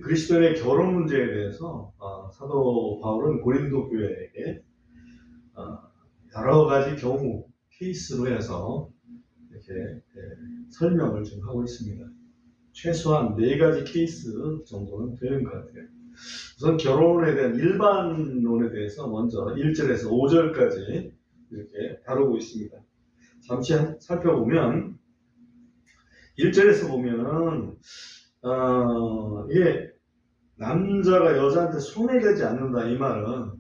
그리스도인의 결혼 문제에 대해서 사도 바울은 고린도 교회에게 여러 가지 경우 케이스로 해서 이렇게 설명을 좀 하고 있습니다. 최소한 4가지 케이스 정도는 되는 것 같아요. 우선 결혼에 대한 일반론에 대해서 먼저 1절에서 5절까지 이렇게 다루고 있습니다. 잠시 살펴보면 1절에서 보면은 이게 남자가 여자한테 손을 대지 않는다 이 말은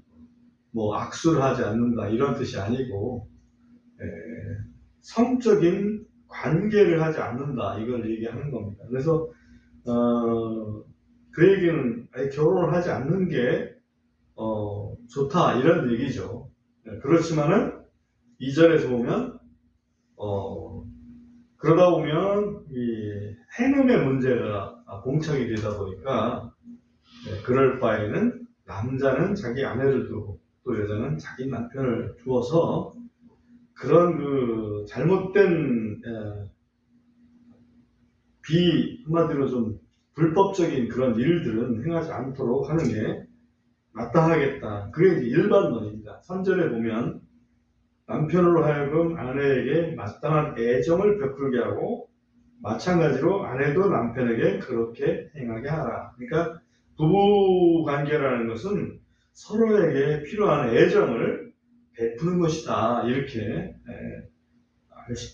뭐 악수를 하지 않는다 이런 뜻이 아니고 성적인 관계를 하지 않는다 이걸 얘기하는 겁니다. 그래서 그 얘기는 결혼을 하지 않는 게 좋다 이런 얘기죠. 그렇지만은 2절에서 보면 그러다 보면 이 행음의 문제가 봉착이 되다 보니까 그럴 바에는 남자는 자기 아내를 두고 또 여자는 자기 남편을 두어서 그런 그 잘못된 한마디로 좀 불법적인 그런 일들은 행하지 않도록 하는 게 마땅하겠다. 그게 이제 일반론입니다. 3절에 보면 남편으로 하여금 아내에게 마땅한 애정을 베풀게 하고 마찬가지로 아내도 남편에게 그렇게 행하게 하라. 그러니까 부부 관계라는 것은 서로에게 필요한 애정을 베푸는 것이다. 이렇게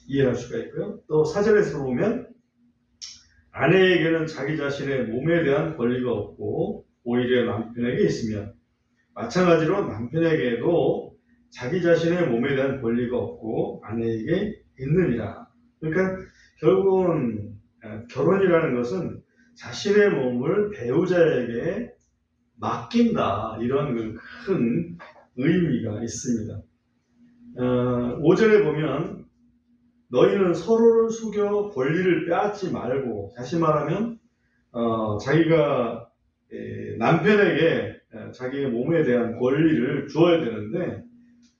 이해할 수가 있고요. 또 4절에서 보면 아내에게는 자기 자신의 몸에 대한 권리가 없고 오히려 남편에게 있으며 마찬가지로 남편에게도 자기 자신의 몸에 대한 권리가 없고 아내에게 있느니라. 그러니까 결국은 결혼이라는 것은 자신의 몸을 배우자에게 맡긴다. 이런 큰 의미가 있습니다. 5절에 보면 너희는 서로를 속여 권리를 빼앗지 말고, 다시 말하면 자기가 남편에게 자기의 몸에 대한 권리를 주어야 되는데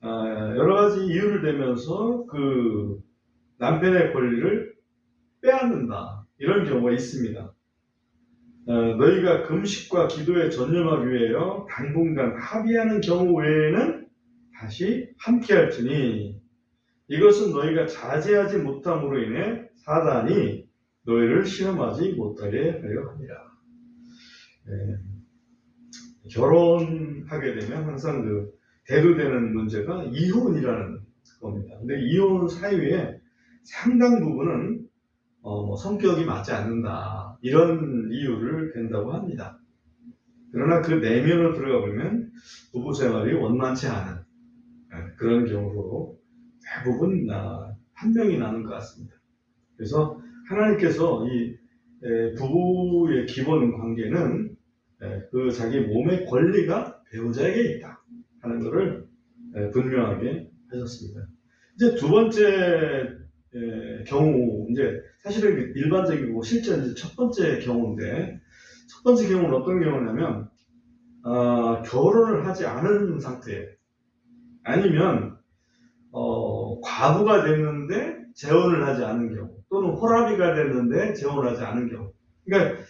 여러 가지 이유를 대면서 그 남편의 권리를 빼앗는다. 이런 경우가 있습니다. 너희가 금식과 기도에 전념하기 위하여 당분간 합의하는 경우 외에는 다시 함께할지니 이것은 너희가 자제하지 못함으로 인해 사단이 너희를 시험하지 못하게 하려 합니다. 결혼하게 되면 항상 그 대두되는 문제가 이혼이라는 겁니다. 근데 이혼 사유에 상당 부분은 성격이 맞지 않는다 이런 이유를 댄다고 합니다. 그러나 그 내면을 들어가 보면 부부 생활이 원만치 않은 그런 경우로 대부분 판명이 나는 것 같습니다. 그래서 하나님께서 이 부부의 기본 관계는 그 자기 몸의 권리가 배우자에게 있다 하는 것을 분명하게 하셨습니다. 이제 두 번째 경우, 이제 사실은 일반적이고 실제 이제 첫 번째 경우인데, 첫 번째 경우는 어떤 경우냐면 결혼을 하지 않은 상태, 아니면 과부가 됐는데 재혼을 하지 않은 경우, 또는 호라비가 됐는데 재혼을 하지 않은 경우. 그러니까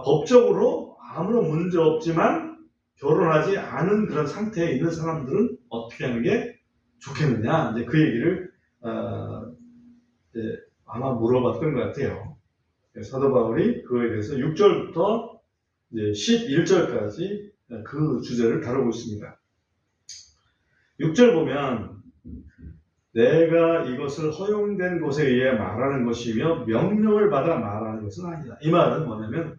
법적으로 아무런 문제 없지만 결혼하지 않은 그런 상태에 있는 사람들은 어떻게 하는 게 좋겠느냐, 이제 그 얘기를 이제 아마 물어봤던 것 같아요. 사도 바울이 그거에 대해서 6절부터 이제 11절까지 그 주제를 다루고 있습니다. 6절 보면 내가 이것을 허용된 곳에 의해 말하는 것이며 명령을 받아 말하는 것은 아니다. 이 말은 뭐냐면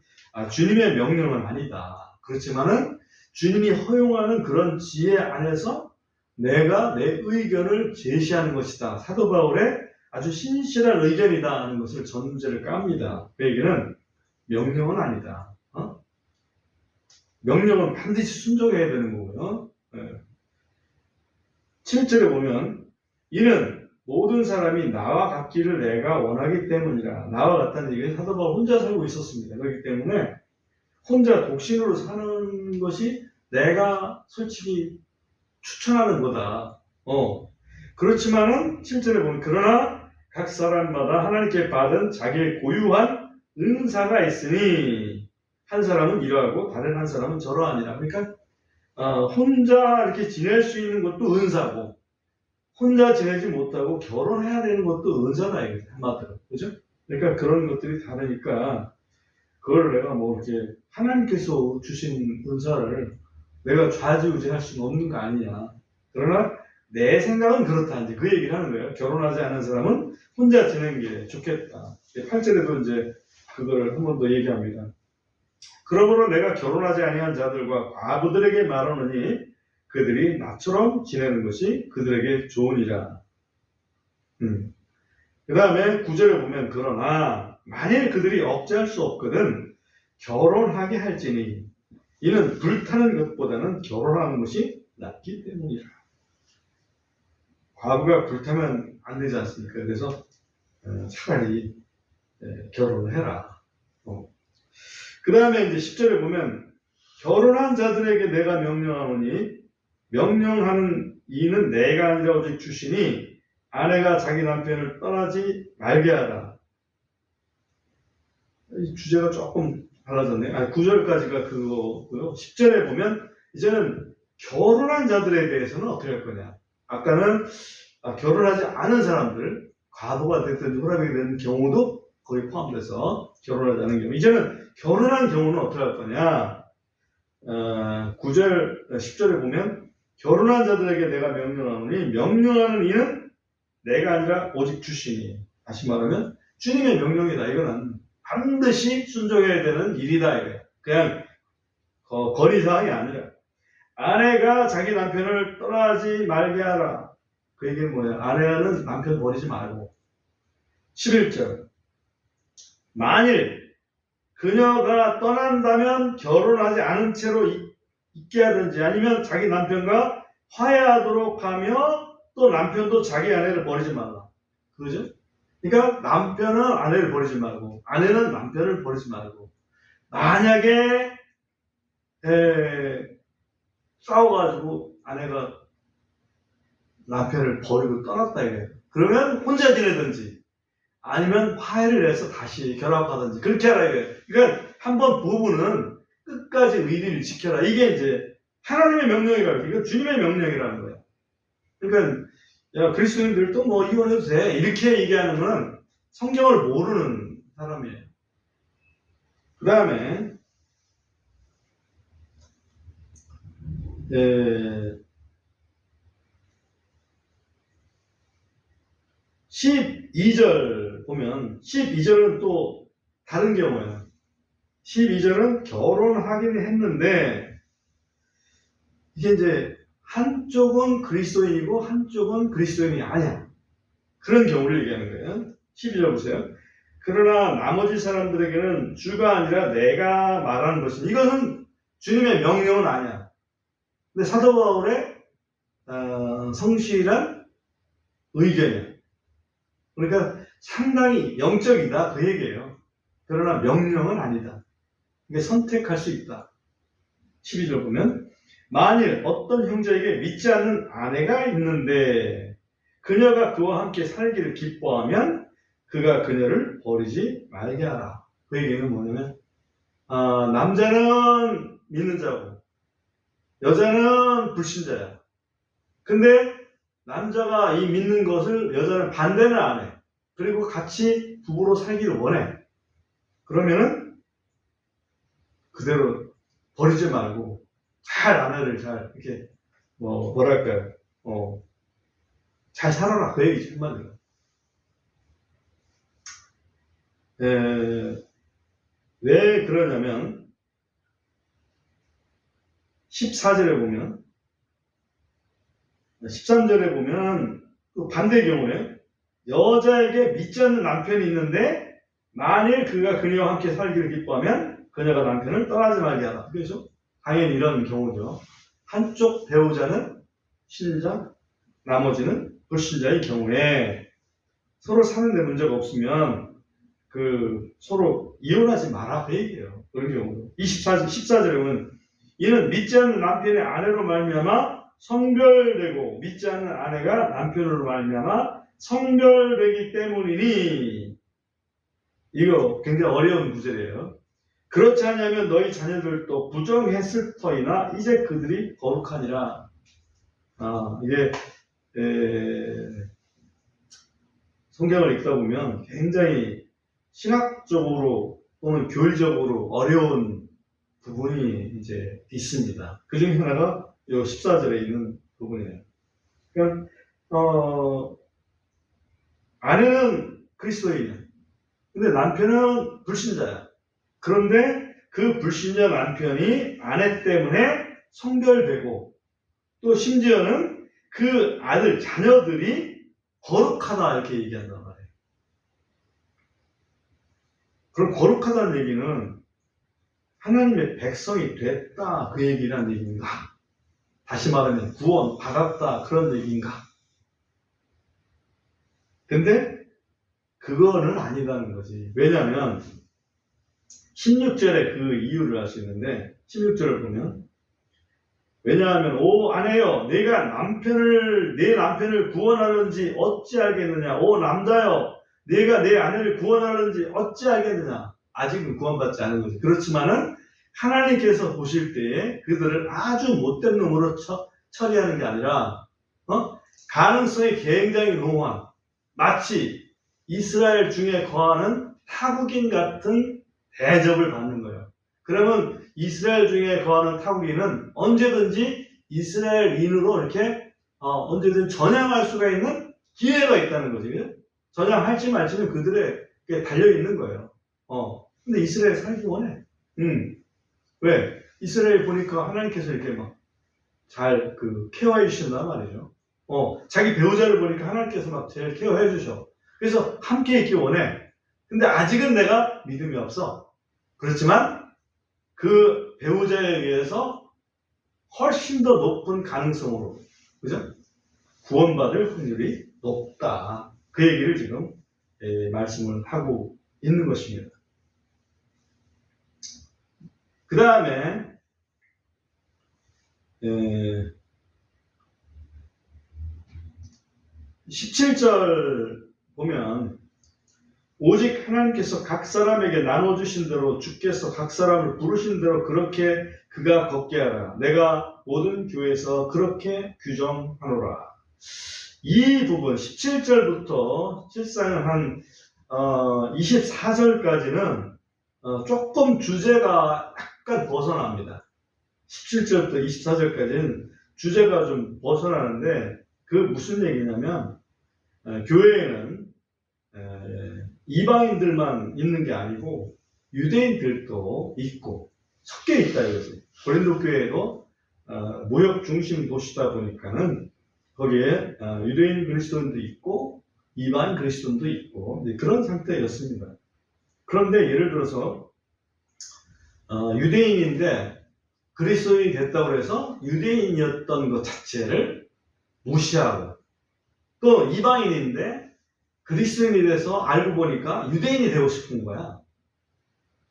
주님의 명령은 아니다. 그렇지만은 주님이 허용하는 그런 지혜 안에서 내가 내 의견을 제시하는 것이다. 사도 바울의 아주 신실한 의견이다 하는 것을 전제를 깝니다. 그 얘기는 명령은 아니다. 명령은 반드시 순종해야 되는 거고요. 7절에 보면 이는 모든 사람이 나와 같기를 내가 원하기 때문이라. 나와 같다는 얘기는 사도 바울 혼자 살고 있었습니다. 그렇기 때문에 혼자 독신으로 사는 것이 내가 솔직히 추천하는 거다. 그렇지만은 7절에 보면 그러나 각 사람마다 하나님께 받은 자기의 고유한 은사가 있으니 한 사람은 이러하고 다른 한 사람은 저러하니라. 그러니까 혼자 이렇게 지낼 수 있는 것도 은사고 혼자 지내지 못하고 결혼해야 되는 것도 은사다 이거죠. 한마디로. 그죠? 그러니까 그런 것들이 다르니까 그걸 내가 뭐 이렇게 하나님께서 주신 은사를 내가 좌지우지할 수는 없는 거 아니냐. 그러나 내 생각은 그렇다. 이제 그 얘기를 하는 거예요. 결혼하지 않은 사람은 혼자 지내는 게 좋겠다. 8절에도 이제 그걸 한 번 더 얘기합니다. 그러므로 내가 결혼하지 아니한 자들과 과부들에게 말하노니 그들이 나처럼 지내는 것이 그들에게 좋으니라. 그 다음에 9절에 보면 그러나 만일 그들이 억제할 수 없거든 결혼하게 할지니 이는 불타는 것보다는 결혼하는 것이 낫기 때문이라. 과부가 불타면 안 되지 않습니까? 그래서 차라리 결혼을 해라. 그 다음에 이제 10절에 보면 결혼한 자들에게 내가 명령하노니 명령하는 이는 내가 아니라 오직 주시니 아내가 자기 남편을 떠나지 말게 하라. 이 주제가 조금 달라졌네요. 9절까지가 그거고요. 10절에 보면 이제는 결혼한 자들에 대해서는 어떻게 할 거냐. 아까는 결혼하지 않은 사람들, 과부가 됐든지 호랍이 된 경우도 거기 포함돼서 결혼하지 않은 경우. 이제는 결혼한 경우는 어떻게 할 거냐. 9절, 10절에 보면 결혼한 자들에게 내가 명령하노니 명령하는 이는 내가 아니라 오직 주시니. 다시 말하면 주님의 명령이다. 이거는 반드시 순종해야 되는 일이다. 이거예요. 그냥 건의사항이 아니라 아내가 자기 남편을 떠나지 말게 하라. 그 얘기는 뭐야? 아내는 남편 버리지 말고. 11절 만일 그녀가 떠난다면 결혼하지 않은 채로 있게 하든지 아니면 자기 남편과 화해하도록 하며 또 남편도 자기 아내를 버리지 말라. 그러죠? 그러니까 남편은 아내를 버리지 말고 아내는 남편을 버리지 말고 만약에 싸워가지고 아내가 남편을 버리고 떠났다 이래요. 그러면 혼자 지내든지 아니면 화해를 해서 다시 결합하든지 그렇게 하라 이거예요. 그러니까 한번 부부는 끝까지 의리를 지켜라. 이게 이제 하나님의 명령이라고. 이건 주님의 명령이라는 거예요. 그러니까 야, 그리스도인들도 뭐 이혼해도 돼. 이렇게 얘기하는 건 성경을 모르는 사람이에요. 그 다음에 12절 보면 12절은 또 다른 경우예요. 12절은 결혼하긴 했는데 이게 이제 한쪽은 그리스도인이고 한쪽은 그리스도인이 아니야. 그런 경우를 얘기하는 거예요. 12절 보세요. 그러나 나머지 사람들에게는 주가 아니라 내가 말하는 것은 이것은 주님의 명령은 아니야. 근데 사도 바울의 성실한 의견이야. 그러니까 상당히 영적이다 그 얘기예요. 그러나 명령은 아니다. 이게 선택할 수 있다. 12절 보면 만일 어떤 형제에게 믿지 않는 아내가 있는데 그녀가 그와 함께 살기를 기뻐하면 그가 그녀를 버리지 말게 하라. 그 얘기는 뭐냐면 남자는 믿는 자고 여자는 불신자야. 근데 남자가 이 믿는 것을 여자는 반대는 안 해. 그리고 같이 부부로 살기를 원해. 그러면은 그대로 버리지 말고 잘 아내를 잘 이렇게 뭐랄까요? 잘 살아라 그 얘기지 한마디로. 왜 그러냐면 14절에 보면 13절에 보면 또 반대 경우에 여자에게 믿지 않는 남편이 있는데 만일 그가 그녀와 함께 살기를 기뻐하면 그녀가 남편을 떠나지 말게 하라. 그렇죠? 당연히 이런 경우죠. 한쪽 배우자는 신자, 나머지는 불신자의 경우에 서로 사는데 문제가 없으면 서로 이혼하지 마라 그 얘기예요. 그런 경우 14절에 보면 이는 믿지 않는 남편의 아내로 말미암아 성별되고 믿지 않는 아내가 남편으로 말미암아 성별되기 때문이니 이거 굉장히 어려운 구절이에요. 그렇지 않냐면 너희 자녀들도 부정했을 터이나 이제 그들이 거룩하니라. 이게 성경을 읽다 보면 굉장히 신학적으로 또는 교리적으로 어려운 부분이 이제 있습니다. 그 중에 하나가 이 14절에 있는 부분이에요. 그러니까 아내는 그리스도인이야. 근데 남편은 불신자야. 그런데 그 불신자 남편이 아내 때문에 성별되고 또 심지어는 그 아들, 자녀들이 거룩하다 이렇게 얘기한단 말이에요. 그럼 거룩하다는 얘기는 하나님의 백성이 됐다 그 얘기란 얘기인가? 다시 말하면 구원 받았다 그런 얘기인가? 근데 그거는 아니라는 거지. 왜냐하면 16절에 그 이유를 알 수 있는데 16절을 보면 왜냐하면 오 아내여 내가 내 남편을 구원하는지 어찌 알겠느냐. 오 남자여 내가 내 아내를 구원하는지 어찌 알겠느냐. 아직은 구원받지 않은 거지. 그렇지만은 하나님께서 보실 때에 그들을 아주 못된 놈으로 처리하는 게 아니라 가능성이 굉장히 농후한 마치 이스라엘 중에 거하는 타국인 같은 대접을 받는 거예요. 그러면 이스라엘 중에 거하는 타국인은 언제든지 이스라엘인으로 이렇게 언제든 전향할 수가 있는 기회가 있다는 거죠. 전향할지 말지는 그들에게 달려있는 거예요. 근데 이스라엘 살기 원해. 왜? 이스라엘 보니까 하나님께서 이렇게 막 잘 케어해 주신단 말이죠. 자기 배우자를 보니까 하나님께서 막 제일 케어해 주셔. 그래서 함께 있기 원해. 근데 아직은 내가 믿음이 없어. 그렇지만 그 배우자에 의해서 훨씬 더 높은 가능성으로, 그죠? 구원받을 확률이 높다. 그 얘기를 지금 말씀을 하고 있는 것입니다. 그 다음에 17절 보면 오직 하나님께서 각 사람에게 나눠주신 대로 주께서 각 사람을 부르신 대로 그렇게 그가 걷게 하라. 내가 모든 교회에서 그렇게 규정하노라. 이 부분 17절부터 실상 한 24절까지는 조금 주제가 약간 벗어납니다. 17절부터 24절까지는 주제가 좀 벗어나는데 그 무슨 얘기냐면 교회에는 이방인들만 있는 게 아니고 유대인들도 있고 섞여 있다 이거지. 고린도 교회도 무역 중심 도시다 보니까는 거기에 유대인 그리스도인도 있고 이방인 그리스도인도 있고 그런 상태였습니다. 그런데 예를 들어서 유대인인데 그리스도인이 됐다고 해서 유대인이었던 것 자체를 무시하고 또 이방인인데 그리스도인이 돼서 알고 보니까 유대인이 되고 싶은 거야.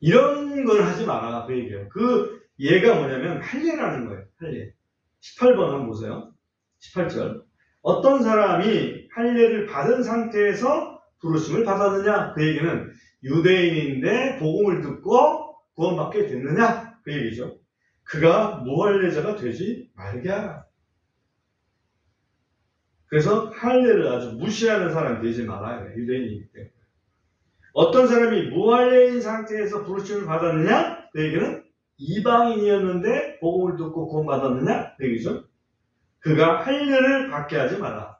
이런 걸 하지 마라 그 얘기예요. 그 예가 뭐냐면 할례라는 거예요. 할례. 18번 한번 보세요. 18절. 어떤 사람이 할례를 받은 상태에서 부르심을 받았느냐? 그 얘기는 유대인인데 복음을 듣고 구원받게 됐느냐? 그 얘기죠. 그가 무할례자가 되지 말게 하라. 그래서 할례를 아주 무시하는 사람이 되지 말아야 돼. 유대인이기 때문에. 어떤 사람이 무할례인 상태에서 부르심을 받았느냐? 그 얘기는 이방인이었는데 복음을 듣고 구원받았느냐? 그 얘기죠. 그가 할례를 받게 하지 마라.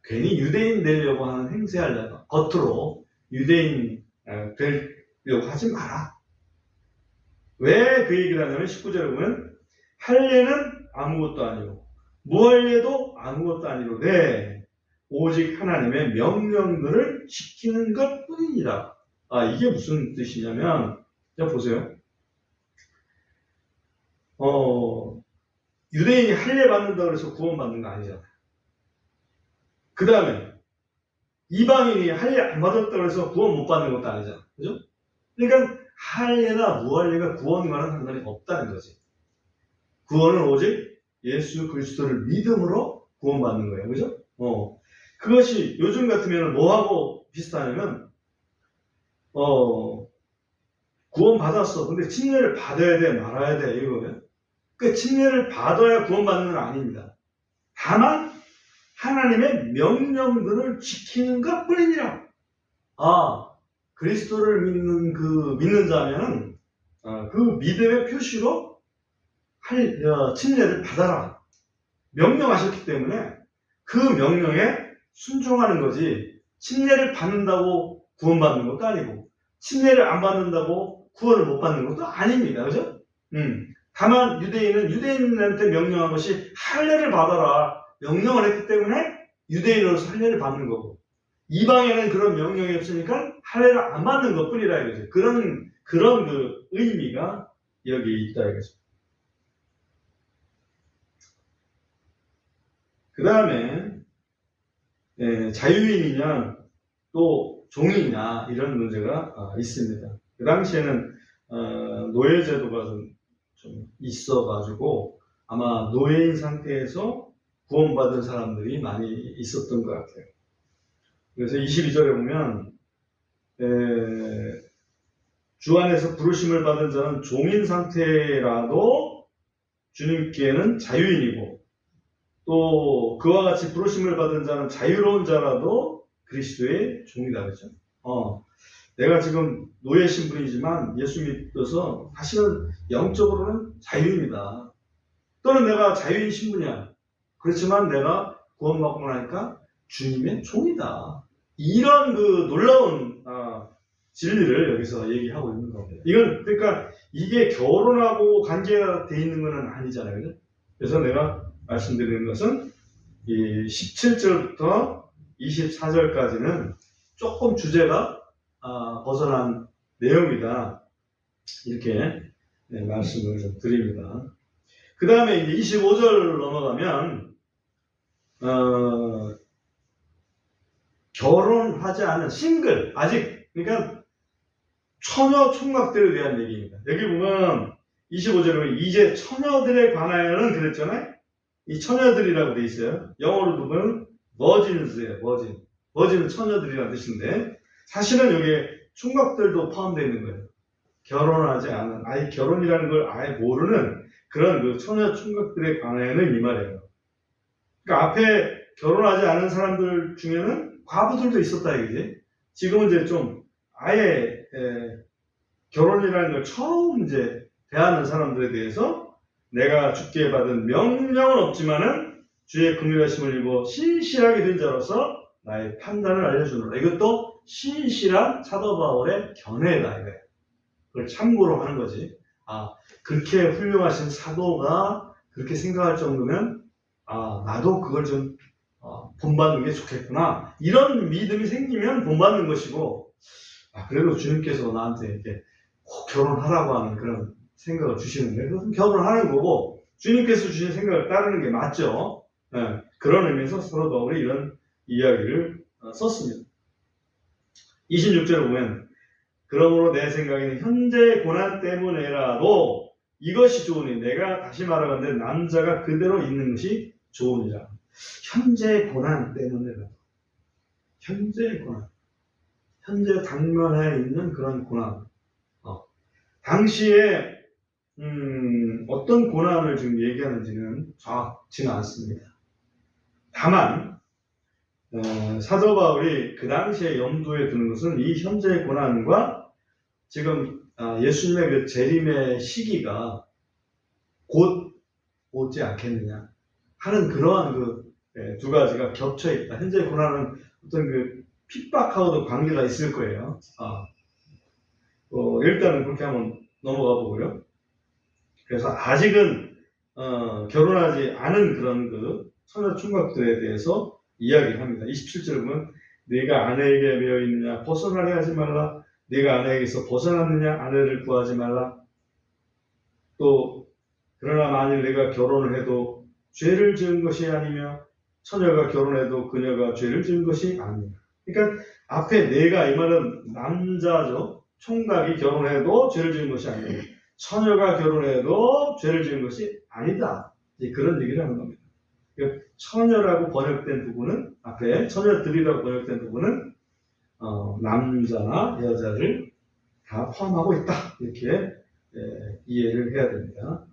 괜히 유대인 되려고 하는 행세하려고 겉으로 유대인 되려고 하지 마라. 왜 그 얘기를 하냐면 19절에 보면 할례는 아무것도 아니고 무할례도 아무것도 아니로되 오직 하나님의 명령들을 지키는 것 뿐이니라. 이게 무슨 뜻이냐면 자 보세요. 유대인이 할례 받는다고 해서 구원받는 거 아니잖아요. 그 다음에 이방인이 할례 안 받았다고 해서 구원 못 받는 것도 아니잖아요. 그죠? 그러니까 할례나 무할례가 구원과는 상관이 없다는 거지. 구원은 오직 예수 그리스도를 믿음으로 구원받는 거예요. 그죠? 그것이 요즘 같으면 뭐하고 비슷하냐면 구원 받았어. 근데 침례를 받아야 돼, 말아야 돼, 이거면. 그 침례를 받아야 구원받는 건 아닙니다. 다만 하나님의 명령들을 지키는 것 뿐이니라. 그리스도를 믿는 자면은 그 믿음의 표시로 침례를 받아라. 명령하셨기 때문에 그 명령에 순종하는 거지, 침례를 받는다고 구원받는 것도 아니고, 침례를 안 받는다고 구원을 못 받는 것도 아닙니다. 그죠? 다만 유대인은 유대인한테 명령한 것이 할례를 받아라. 명령을 했기 때문에 유대인으로서 할례를 받는 거고, 이방에는 그런 명령이 없으니까 할례를 안 받는 것 뿐이라 이거죠. 그런 그 의미가 여기 있다 이거죠. 그 다음에 자유인이냐 또 종이냐 이런 문제가 있습니다. 그 당시에는 노예제도가 좀 있어가지고 아마 노예인 상태에서 구원받은 사람들이 많이 있었던 것 같아요. 그래서 22절에 보면 주 안에서 부르심을 받은 자는 종인 상태라도 주님께는 자유인이고, 또 그와 같이 부르심을 받은 자는 자유로운 자라도 그리스도의 종이다. 그렇죠? 내가 지금 노예 신분이지만 예수 믿어서 사실은 영적으로는 자유인이다. 또는 내가 자유인 신분이야. 그렇지만 내가 구원받고 나니까 주님의 종이다. 이런 그 놀라운 진리를 여기서 얘기하고 있는 겁니다. 그러니까 이게 결혼하고 관계가 돼 있는 건 아니잖아요. 그죠? 그래서 내가 말씀드리는 것은 이 17절부터 24절까지는 조금 주제가 벗어난 내용이다. 이렇게 말씀을 좀 드립니다. 그 다음에 이제 25절 넘어가면 결혼하지 않은 싱글, 아직, 그러니까 처녀 총각들에 대한 얘기입니다. 여기 보면 25절에 보면 이제 처녀들에 관하여는 그랬잖아요. 이 처녀들이라고 돼 있어요. 영어로 보면 virgins예요. virgin은 처녀들이라는 뜻인데, 사실은 여기에 총각들도 포함되어 있는 거예요. 결혼하지 않은, 아예 결혼이라는 걸 아예 모르는 그런 그 처녀 총각들에 관하여는 이 말이에요. 그러니까 앞에 결혼하지 않은 사람들 중에는 과부들도 있었다 이거지. 지금은 이제 좀 아예 결혼이라는 걸 처음 이제 대하는 사람들에 대해서 내가 주께 받은 명령은 없지만은 주의 긍휼하심을 입어 신실하게 된 자로서 나의 판단을 알려주노라. 이것도 신실한 사도 바울의 견해다 이거예요. 그걸 참고로 하는 거지. 그렇게 훌륭하신 사도가 그렇게 생각할 정도면 나도 그걸 좀 본받는 게 좋겠구나. 이런 믿음이 생기면 본받는 것이고, 그래도 주님께서 나한테 이렇게 꼭 결혼하라고 하는 그런 생각을 주시는데, 그것은 결혼하는 거고, 주님께서 주신 생각을 따르는 게 맞죠. 그런 의미에서 사도 바울이 이런 이야기를 썼습니다. 26절에 보면, 그러므로 내 생각에는 현재의 고난 때문에라도 이것이 좋으니, 내가 다시 말하건대 남자가 그대로 있는 것이 좋으니라. 현재의 고난 때문에라도, 현재의 고난, 현재 당면에 있는 그런 고난, 당시에 어떤 고난을 지금 얘기하는지는 정확치는 않습니다. 다만 사도 바울이 그 당시에 염두에 두는 것은 이 현재의 고난과 지금 예수님의 그 재림의 시기가 곧 오지 않겠느냐 하는 그러한 그 두 가지가 겹쳐 있다. 현재의 고난은 어떤 그 핍박하고도 관계가 있을 거예요. 일단은 그렇게 한번 넘어가 보고요. 그래서 아직은 결혼하지 않은 그런 그 처녀 총각들에 대해서 이야기를 합니다. 27절에 보면 네가 아내에게 매여 있느냐 벗어나게 하지 말라. 네가 아내에게서 벗어났느냐 아내를 구하지 말라. 또 그러나 만일 내가 결혼을 해도 죄를 지은 것이 아니며 처녀가 결혼해도 그녀가 죄를 지은 것이 아니냐. 그러니까 앞에 내가 이 말은 남자죠. 총각이 결혼해도 죄를 지은 것이 아니고 처녀가 결혼해도 죄를 지은 것이 아니다. 그런 얘기를 하는 겁니다. 처녀라고 번역된 부분은 앞에 처녀들이라고 번역된 부분은 남자나 여자를 다 포함하고 있다. 이렇게 이해를 해야 됩니다.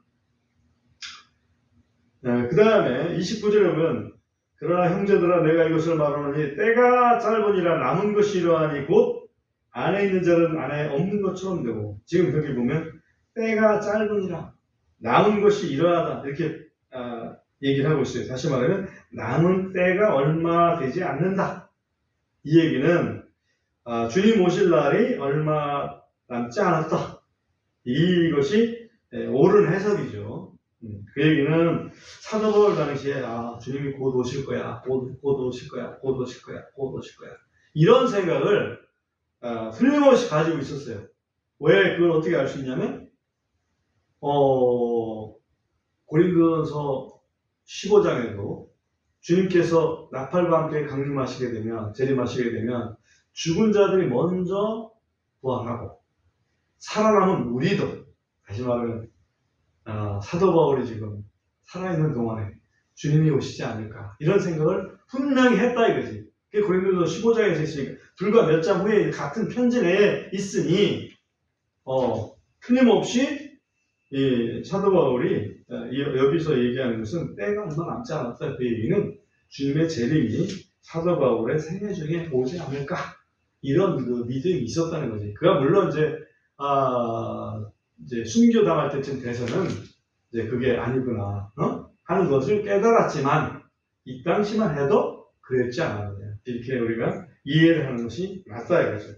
그 다음에 29절에 보면 그러나 형제들아 내가 이것을 말하노니 때가 짧으니라 남은 것이 이러하니 곧 안에 있는 자는 안에 없는 것처럼 되고 지금 여기 보면 때가 짧으니라 남은 것이 이러하다 이렇게 얘기를 하고 있어요. 다시 말하면 남은 때가 얼마 되지 않는다. 이 얘기는 주님 오실 날이 얼마 남지 않았다. 이것이 옳은 해석이죠. 그 얘기는 사도 바울 당시에 주님이 곧 오실 거야, 곧 오실 거야, 곧 오실 거야, 곧 오실 거야. 이런 생각을 틀림없이 가지고 있었어요. 왜 그걸 어떻게 알 수 있냐면 고린도전서 15장에도 주님께서 나팔과 함께 강림하시게 되면 재림하시게 되면 죽은 자들이 먼저 부활하고 살아남은 우리도 다시 말하면 사도 바울이 지금 살아있는 동안에 주님이 오시지 않을까 이런 생각을 분명히 했다 이거지. 그게 고린도전서 15장에서 있으니까 불과 몇 장 후에 같은 편지 내에 있으니 틀림없이 이 사도 바울이 여기서 얘기하는 것은 때가 얼마 남지 않았다. 그 얘기는 주님의 재림이 사도 바울의 생애 중에 오지 않을까 이런 그 믿음이 있었다는 거지. 그가 물론 이제 순교당할 때쯤 돼서는 이제 그게 아니구나 하는 것을 깨달았지만 이 당시만 해도 그랬지 않았느냐 이렇게 우리가 이해를 하는 것이 맞다 이거죠.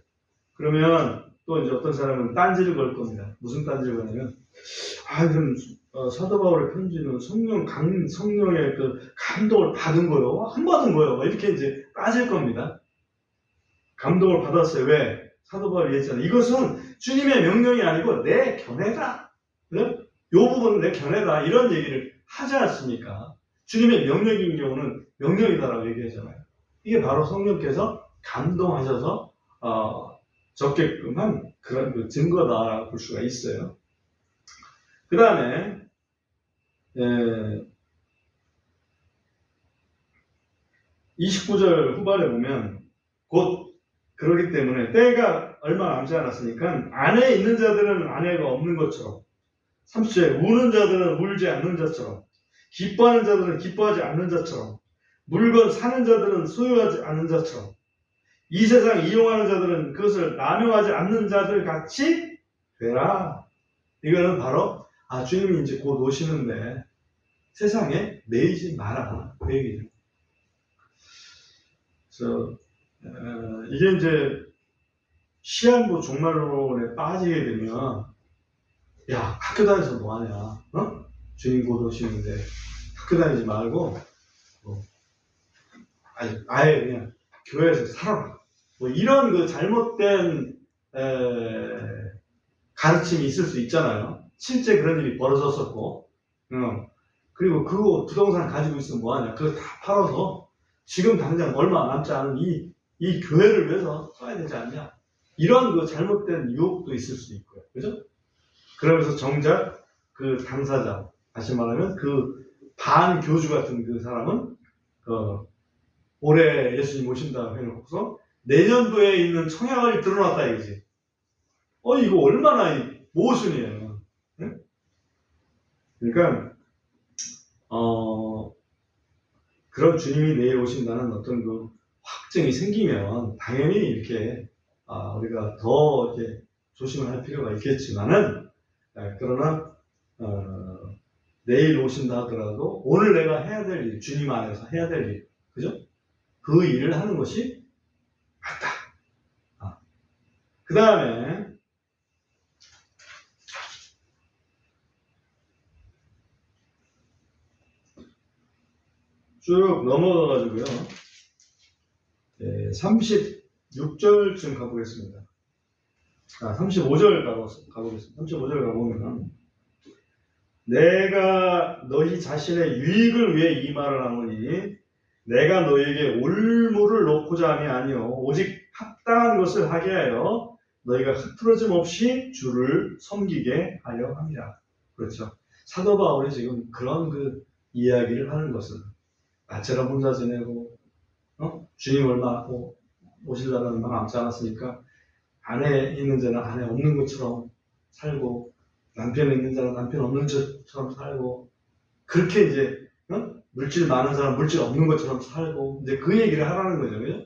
그러면 또 이제 어떤 사람은 딴지를 걸 겁니다. 무슨 딴지를 거냐면 그럼 사도 바울의 편지는 성령의 그 감동을 받은 거요, 안 받은 거요, 이렇게 이제 따질 겁니다. 감동을 받았어요. 왜? 사도 바울이 얘기했잖아요. 이것은 주님의 명령이 아니고 내 견해다. 네? 이 부분은 내 견해다. 이런 얘기를 하지 않습니까? 주님의 명령인 경우는 명령이다라고 얘기하잖아요. 이게 바로 성령께서 감동하셔서 적게끔 한 그런 그 증거다라고 볼 수가 있어요. 그 다음에 29절 후반에 보면 곧 그러기 때문에 때가 얼마 남지 않았으니까 안에 있는 자들은 안에가 없는 것처럼 30절에 우는 자들은 울지 않는 자처럼 기뻐하는 자들은 기뻐하지 않는 자처럼 물건 사는 자들은 소유하지 않는 자처럼 이 세상 이용하는 자들은 그것을 남용하지 않는 자들 같이 되라. 이거는 바로 주님이 이제 곧 오시는데 세상에 매이지 마라 그 얘기죠. 그래서 이게 이제 시한부 종말론에 빠지게 되면 학교 다니면서 뭐하냐 주님 곧 오시는데 학교 다니지 말고 아예 그냥 교회에서 살아라 이런 그 잘못된 가르침이 있을 수 있잖아요. 실제 그런 일이 벌어졌었고 그리고 그거 부동산 가지고 있으면 뭐하냐 그거 다 팔아서 지금 당장 얼마 남지 않은 이 교회를 위해서 써야 되지 않냐 이런 그 잘못된 유혹도 있을 수 있고요. 그죠? 그러면서 정작 그 당사자 다시 말하면 그 반교주 같은 그 사람은 올해 예수님 오신다 해놓고서 내년도에 있는 청약을 들어놨다 이거지. 이거 얼마나 모순이에요. 네? 그러니까 그런 주님이 내일 오신다는 어떤 그 확증이 생기면 당연히 이렇게 우리가 더 이렇게 조심을 할 필요가 있겠지만은 그러나 내일 오신다 하더라도 오늘 내가 해야 될 일, 주님 안에서 해야 될 일, 그죠? 그 일을 하는 것이 맞다. 그 다음에 쭉 넘어가가지고요. 36절쯤 가보겠습니다. 35절 가보겠습니다. 35절 가보면 내가 너희 자신의 유익을 위해 이 말을 하노니 내가 너희에게 올무를 놓고자 함이 아니요 오직 합당한 것을 하게 하여 너희가 흐트러짐 없이 주를 섬기게 하려 합니다. 그렇죠. 사도 바울이 지금 그런 그 이야기를 하는 것은 나처럼 혼자 지내고 주님 얼마 하고 오실라는 말 남지 않았으니까 아내 있는 자는 아내 없는 것처럼 살고 남편 있는 자는 남편 없는 것처럼 살고 그렇게 이제 물질 많은 사람 물질 없는 것처럼 살고 이제 그 얘기를 하라는 거죠. 그죠?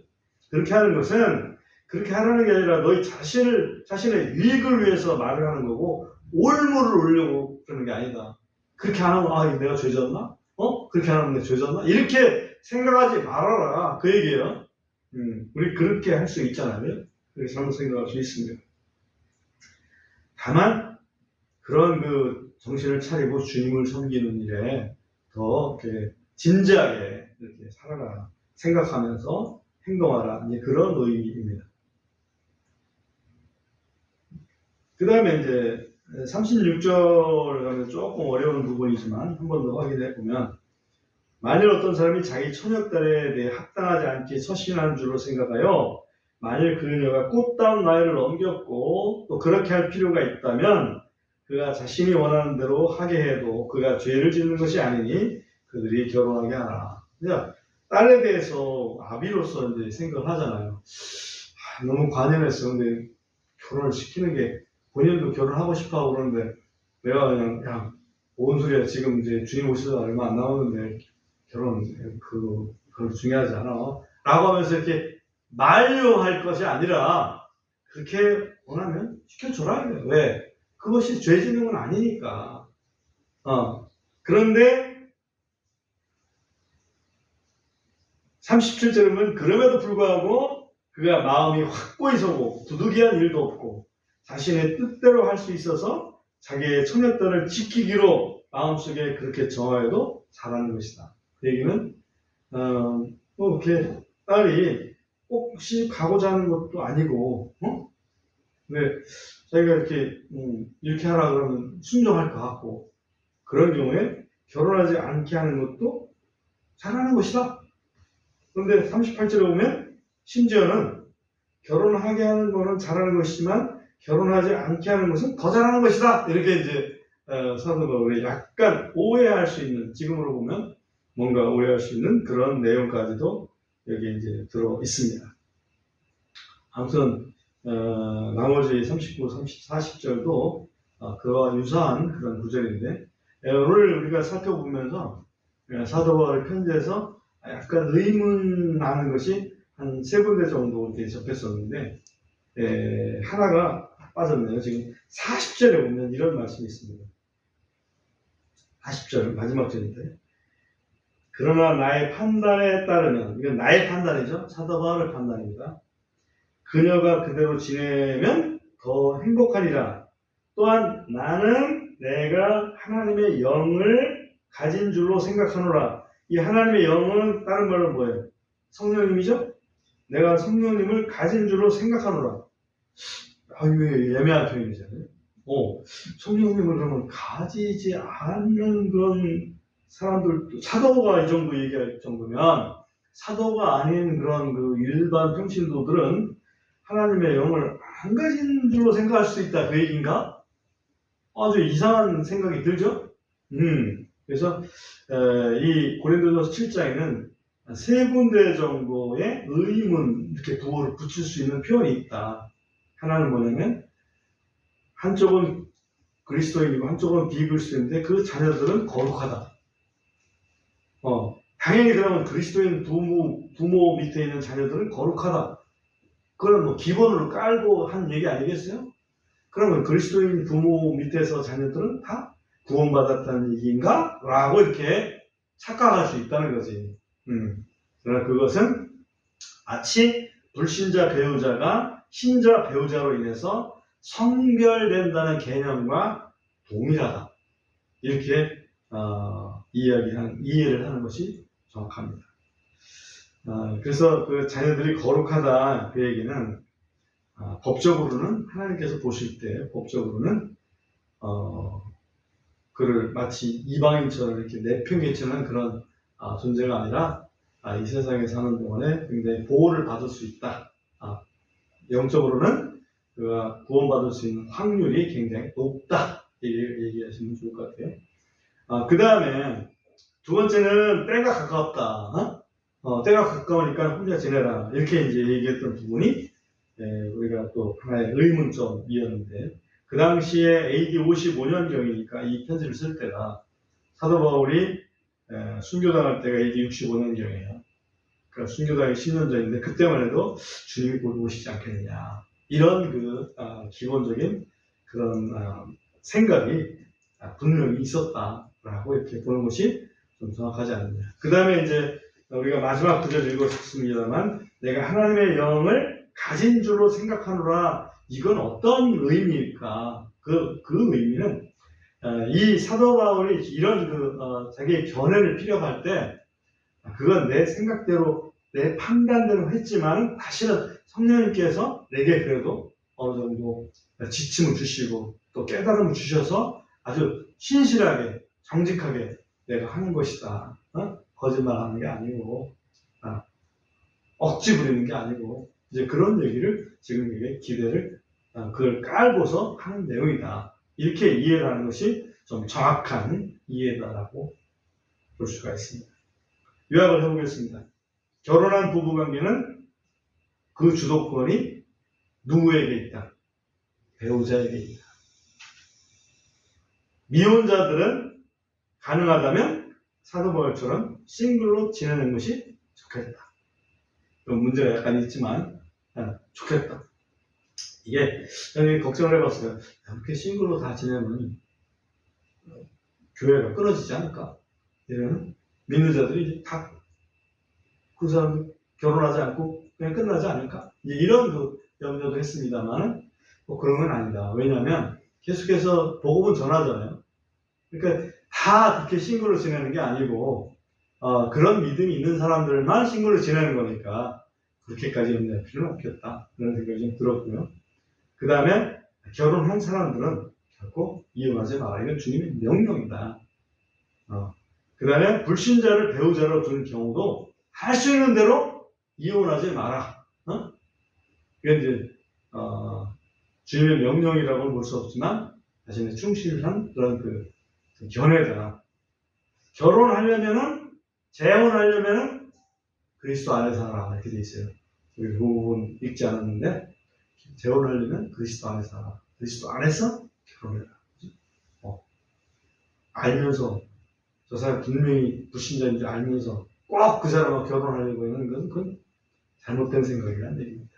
그렇게 하는 것은 그렇게 하라는 게 아니라 너희 자신의 유익을 위해서 말을 하는 거고 올무를 올려고 그러는 게 아니다. 그렇게 안 하면 아 내가 죄졌나? 그렇게 안 하면 내가 죄졌나? 이렇게 생각하지 말아라. 그 얘기예요. 우리 그렇게 할 수 있잖아요. 그렇게 잘못 생각할 수 있습니다. 다만 그런 그 정신을 차리고 주님을 섬기는 일에 더 이렇게 진지하게 이렇게 살아라 생각하면서 행동하라 이제 그런 의미입니다. 그 다음에 이제 36절 가면 조금 어려운 부분이지만 한 번 더 확인해 보면 만일 어떤 사람이 자기 처녀딸에 대해 합당하지 않게 처신하는 줄로 생각하여 만일 그녀가 꽃다운 나이를 넘겼고 또 그렇게 할 필요가 있다면 그가 자신이 원하는 대로 하게 해도 그가 죄를 짓는 것이 아니니 그들이 결혼하게 하라. 그냥 딸에 대해서 아비로서 이제 생각을 하잖아요. 너무 관연했어. 근데 결혼을 시키는 게 본인도 결혼하고 싶어 하고 그러는데 내가 그냥 야, 뭔 소리야. 지금 이제 주님 오시다 얼마 안 남았는데 결혼 그건 중요하지 않아. 라고 하면서 이렇게 만류할 것이 아니라 그렇게 원하면 시켜줘라. 왜? 그것이 죄 짓는 건 아니니까. 그런데 37절에 보면 그럼에도 불구하고 그가 마음이 확고히 서고 두둑이한 일도 없고 자신의 뜻대로 할 수 있어서 자기의 처녀딸을 지키기로 마음속에 그렇게 정하여도 잘하는 것이다. 그 얘기는 뭐 이렇게 딸이 혹시 가고자 하는 것도 아니고 왜 자기가 이렇게 하라 그러면 순종할 것 같고 그런 경우에 결혼하지 않게 하는 것도 잘하는 것이다. 그런데 38절에 보면 심지어는 결혼하게 하는 거는 잘하는 것이지만 결혼하지 않게 하는 것은 더 잘하는 것이다. 이렇게 이제 사도 바울이 약간 오해할 수 있는 지금으로 보면 뭔가 오해할 수 있는 그런 내용까지도 여기 이제 들어 있습니다. 아무튼 나머지 39, 30, 40절도 그와 유사한 그런 구절인데 오늘 우리가 살펴보면서 사도 바울의 편지에서 약간 의문 나는 것이 한 3군데 정도 이렇게 접했었는데 하나가 빠졌네요. 지금 40절에 보면 이런 말씀이 있습니다. 40절 마지막 절인데 그러나 나의 판단에 따르면 이건 나의 판단이죠. 사도 바울의 판단입니다. 그녀가 그대로 지내면 더 행복하리라. 또한 나는 내가 하나님의 영을 가진 줄로 생각하노라. 이 하나님의 영은 다른 말로 뭐예요? 성령님이죠? 내가 성령님을 가진 줄로 생각하노라. 이거 예매한 표현이잖아요. 성령님을 그러면 가지지 않는 그런 사람들, 사도가 이 정도 얘기할 정도면 사도가 아닌 그런 그 일반 평신도들은 하나님의 영을 안 가진 줄로 생각할 수 있다. 그 얘기인가? 아주 이상한 생각이 들죠? 그래서 이 고린도전서 7장에는 3군데 정도의 의문 이렇게 부호를 붙일 수 있는 표현이 있다. 하나는 뭐냐면 한쪽은 그리스도인이고 한쪽은 비그리스도인인데 그 자녀들은 거룩하다. 당연히 그러면 그리스도인 부모 밑에 있는 자녀들은 거룩하다. 그건 뭐 기본으로 깔고 한 얘기 아니겠어요? 그러면 그리스도인 부모 밑에서 자녀들은 다 구원받았다는 얘기인가? 라고 이렇게 착각할 수 있다는 거지. 그러나 그것은 마치 불신자 배우자가 신자 배우자로 인해서 성별된다는 개념과 동일하다. 이렇게 이해를 하는 것이 정확합니다. 그래서 그 자녀들이 거룩하다 그 얘기는 법적으로는 하나님께서 보실 때 법적으로는 그를 마치 이방인처럼 이렇게 내팽개치는 그런 존재가 아니라 이 세상에 사는 동안에 굉장히 보호를 받을 수 있다. 영적으로는 그가 구원받을 수 있는 확률이 굉장히 높다. 얘기하시면 좋을 것 같아요. 그 다음에 두 번째는 때가 가깝다. 때가 가까우니까 혼자 지내라. 이렇게 이제 얘기했던 부분이 우리가 또 하나의 의문점이었는데, 그 당시에 AD 55년경이니까 이 편지를 쓸 때가 사도 바울이 순교당할 때가 AD 65년경이에요. 그러니까 순교당이 10년 전인데 그때만 해도 주님이 곧 오시지 않겠느냐. 이런 기본적인 그런 생각이 분명히 있었다라고 이렇게 보는 것이 좀 정확하지 않느냐. 그 다음에 이제 우리가 마지막 구절 읽었습니다만, 내가 하나님의 영을 가진 줄로 생각하노라. 이건 어떤 의미일까? 그 의미는 이 사도 바울이 이런 자기의 견해를 피력할 때 그건 내 생각대로 내 판단대로 했지만 다시는 성령님께서 내게 그래도 어느 정도 지침을 주시고 또 깨달음을 주셔서 아주 신실하게 정직하게 내가 하는 것이다. 거짓말하는 게 아니고 억지 부리는 게 아니고 이제 그런 얘기를 지금 이게 기대를 그걸 깔고서 하는 내용이다. 이렇게 이해를 하는 것이 좀 정확한 이해다라고 볼 수가 있습니다. 요약을 해보겠습니다. 결혼한 부부관계는 그 주도권이 누구에게 있다? 배우자에게 있다. 미혼자들은 가능하다면 사도 바울처럼 싱글로 지내는 것이 좋겠다. 문제가 약간 있지만 좋겠다. 이게 걱정을 해봤어요. 이렇게 싱글로 다 지내면 교회가 끊어지지 않을까? 이런 믿는 자들이 다 그 사람 결혼하지 않고 그냥 끝나지 않을까? 이런 염려도 했습니다만 그런 건 아니다. 왜냐하면 계속해서 복음은 전하잖아요. 그러니까 다 그렇게 싱글로 지내는 게 아니고 그런 믿음이 있는 사람들만 싱글로 지내는 거니까 그렇게까지 염려할 필요는 없겠다. 그런 생각이 좀 들었고요. 그 다음에 결혼한 사람들은 결코 이혼하지 마라. 이건 주님의 명령이다. 그 다음에 불신자를 배우자로 두는 경우도 할 수 있는 대로 이혼하지 마라. 그게 이제 주님의 명령이라고는 볼 수 없지만 자신의 충실한 그런 견해다. 결혼하려면은 재혼하려면은 그리스도 안에서 하라 이렇게 돼 있어요. 여기 그 부분 읽지 않았는데 재혼하려면 그리스도 안에서 하라. 그리스도 안에서 결혼해라. 알면서 저 사람 분명히 불신자인 줄 알면서 꼭 그 사람하고 결혼하려고 하는 건 그건 잘못된 생각이란 얘기입니다.